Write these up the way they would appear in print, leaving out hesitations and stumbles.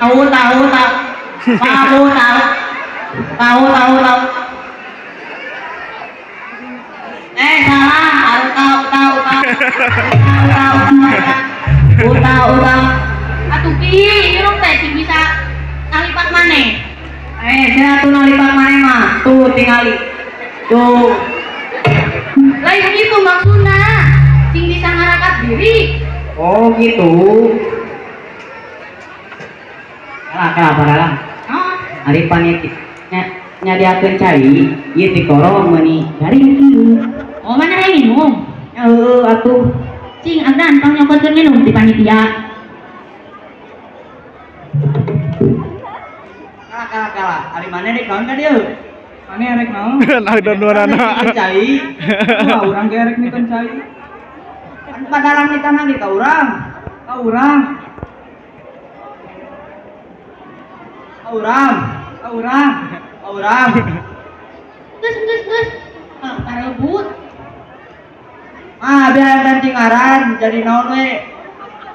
tahu tahu tahu tahu tahu tahu tahu tahu salah tahu tahu tahu tahu tahu tahu atuh ki irung teh sing bisa nalipat maneh saya tuh nalipat maneh mah tuh tingali tuh lain gitu maksudnya sing bisa ngarakat diri oh gitu kenapa dalam hari panitia nyadiakeun cai ieu ti korong meuni garing kieu oh mana yang minum atuh cing agan tong nyobakeun minum di panitia kalah hari mana dek naon ka dieu mana rek naon nah don-donana cai urang ge rek mikeun cai kan padalang di tanah di ka urang Gus karebut biar ganti ngaran jadi naon we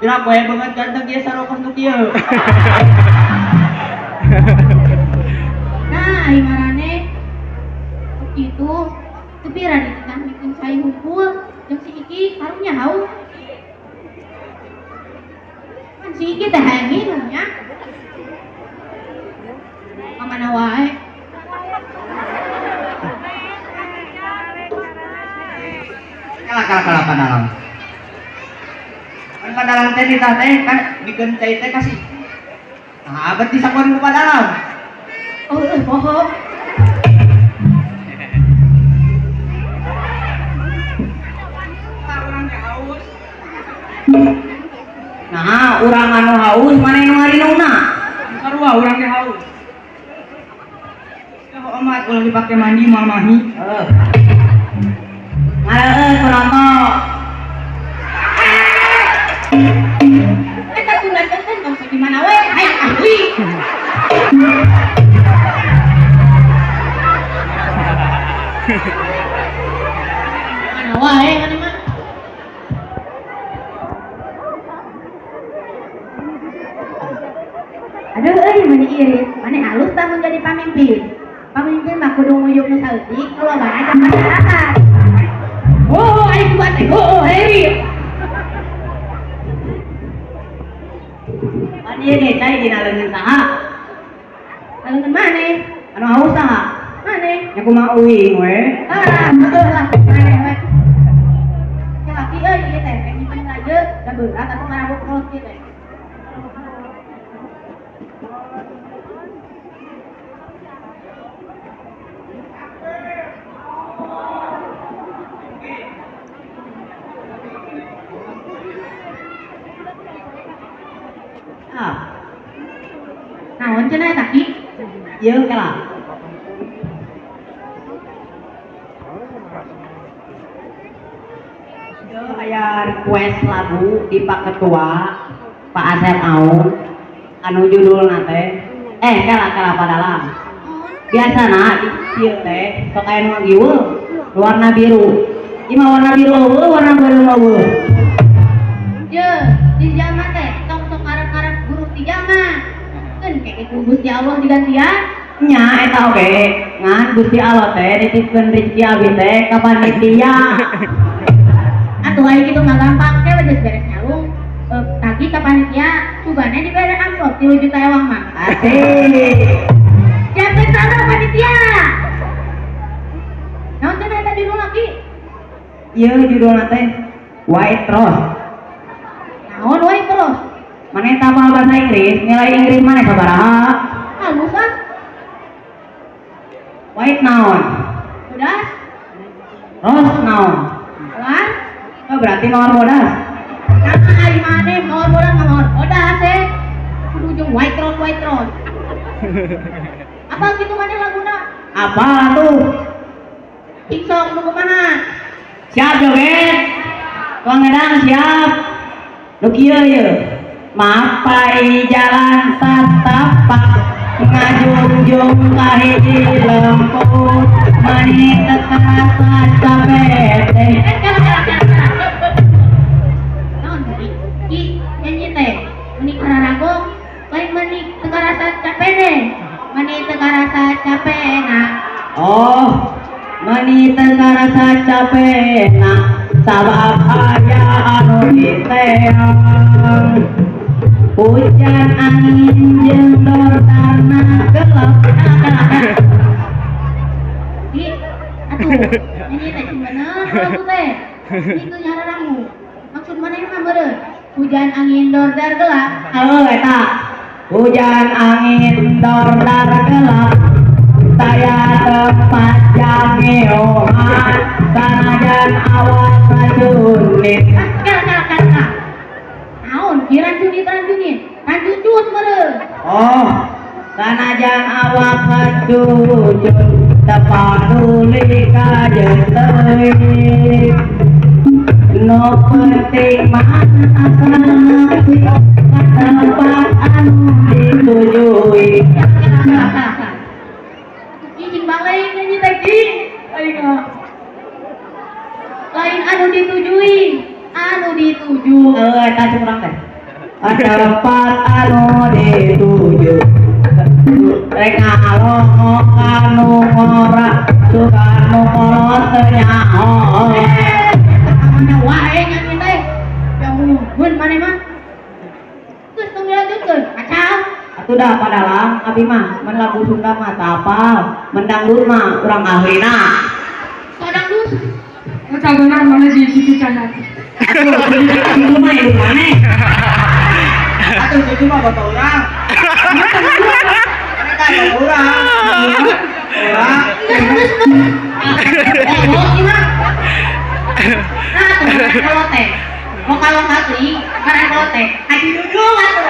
bila poe banget ganteng ieu sarokos nu kieu nah aing ngaranne kitu tapi rada ditang bikin cai hungkul jeung si Iki karunya haus kan si Iki teh hayang minumnya kamana wae kalah padalang kan padalang teh ditah teh kan bikin cai teh kasih nah berarti sakuan ku padalang poho nah urang anu haus maneh nu ngarinuna sarua urang ge haus amat ulah dipake mandi mamahi penonton kita tunda kan kau di mana we ayo ahli mana wae kan mah aduh mana ieu mana halus tah menjadi pamimpin mah kudu nguyuk nu saeutik kalau aja masyarakat ayo buat hei dia deh cai dina leungeun saha leungeun maneh anu haus saha maneh nya kumaha uing we betul lah maneh we nya laki euy ieu teh nyimpen aja da berat atuh ngarabut terus kieu teh naon cenah eta ki ieu kala aya request lagu di Pak Ketua Pak Asep Aun anu judulna teh kala padalang biasana ieu teh sok aya nu ngagiweuh warna biru ieu mah warna biru warna biru mah ye di jama teh sok arep-arep guru ti jama kan kayak Gusti Allah digantian nya eta oge ngan Gusti Allah teh nitipkeun rezeki abi teh ka panitia atuh aya kitu mah gampang teh geus beres nyalung tagi ka panitia cugane dibere amplop 3 juta ewang mah asik siapkeun sana panitia naon cenah eta judulna ki ieu judulna teh White Rose naon White Rose maneh tapal bahasa Inggris nilai Inggris maneh sabaraha halusan white naon bodas rose naon lan berarti mawar bodas nama ari maneh mawar bodas kudu jeung white rose apa gitu maneh laguna apa tuh sok nu kumaha siap joget kongedang siap nu kieu ye mapai jalan satapak ngajunjung kahiji lemput mani teka saca bete naon tadi ki nyanyi teh meni kararago lain meni deh. Mani teu rasa capek na. Oh, meni teu rasa capek na sabab aya anu diteang. Hujan angin jeung dor tanah gelap. Ih, atuh, ini teh bener lagu teh. Itu nyararamu. Maksud mana mah beureun? Hujan angin dor dar gelap. Eta hujan angin dor dar gelap saya tempat jangeohan sanajan awas rajunit. Kal. Naon? Diranjunit. Ranjunjut beureun. Oh, sanajan awak rajunjut tepaduli ka jeung teuing. No penting mah asal tempat anu ditujui. Cicing balai nyanyi tadi. Lain anu ditujui, anu dituju. Eta curang teh. Tempat anu dituju. Rek ngalongok anu ngora, suka anu kolot teu nyaho. Namanya wae nyanyi teh. Yang mun mane mah. Geus tong dilanjutkeun. Kacau. Atuh dah padalang abi mah mun lagu Sunda mah teu apal, mun dangdut mah urang ahlina. Kadang dus. Cagonan mana di situ sana. Atuh itu mah ibu maneh. Atuh itu mah bapa urang. Mereka bapa urang. Urang. Geus. Mau gimana? Nah, tuh kalau teh. Mau kalau tadi, karena kalau teh, haji dudung atuh.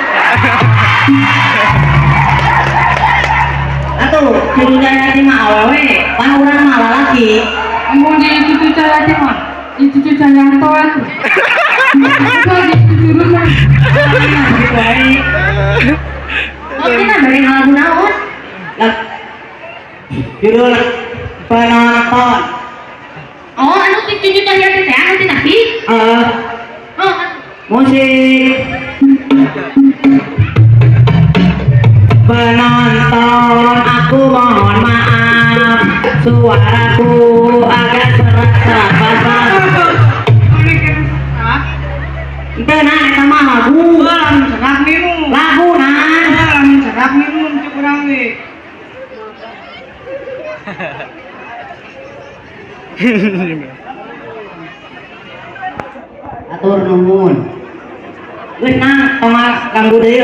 Atuh, judulnya nanti mah awewe, pan urang mah lalaki. Mau di situ sana mah. Di situ sana toan. Itu di situ rumah. Oh, kita dari lagu naon? Judul penonton. Oh, anu cucu cahaya teh anu tina ki? Oh, Musik penonton aku mohon maaf suaraku agak serak-serak basah. Itu nah eta mah lagu Serak minum. lagu nah Serak minum cuk urang we. atur nuhun geus nah tong ganggu deui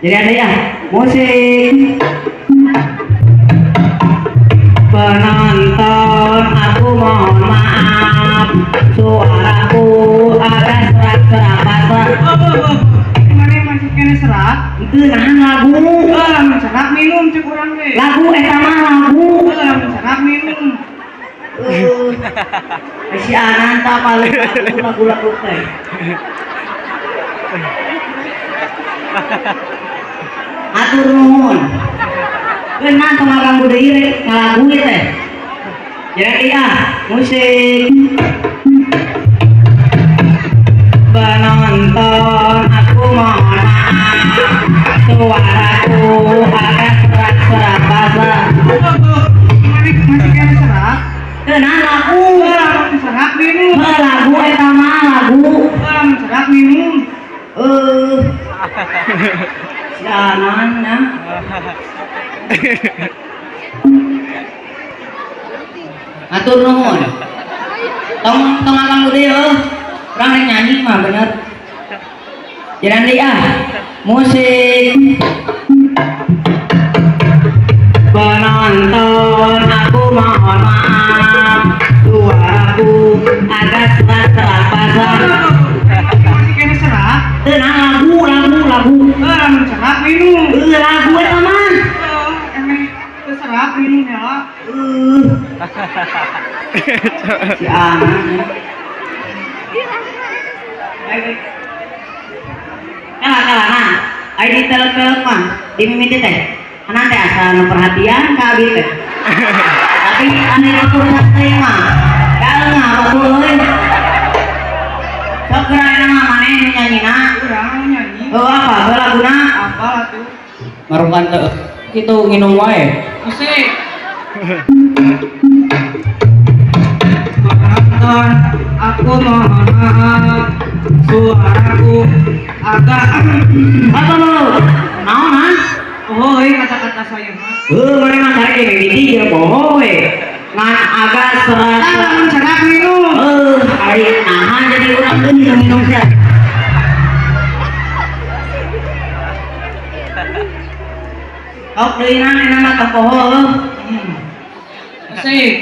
jadi ada ya musik penonton aku mohon maaf suaraku agak serak-serak basah. Mana masih kena serak? Itu nah lagu Serak minum cuk urang we. lagu eta mah lagu Serak minum. si Ananta paling lagu-lagu teh atur nuhun geunah tong ngaganggu deui ngalagu teh jadi iya musik penonton aku mohon maaf suaraku agak serak-serak basah. Masih kena serak? Geunah lagu Serak minum. lagu eta mah lagu Serak minum. sianan ya atur nuhun tong ngaganggu deui urang rek nyanyi mah bener jalan deui musik penonton aku mohon maaf suaraku agak serak-serak basah. Masih kena serak? Tenang lagu Serak minum. lagu eta mah Emang serak minum ya. si anak kalah nah ai ditelek mah dimimiti teh anak teh asa nu perhatian ka abi teh tapi anu urusan teh mah kalah batul euy sok geura mah maneh nu nyanyina Urang nyanyi. apa laguna Apa lah tuh? Marukan teu kitu nginum wae. Asik. Penonton, aku mohon maaf, suaraku agak Apa lu? Naon ah? oh kata-kata saya mah. Mana mah cari mimiti ya boy. Ngan agak serat. Jangan cerak minum. Ari nahan jadi urang deui minum teh. Kau deui na nama teh pohon. Asik.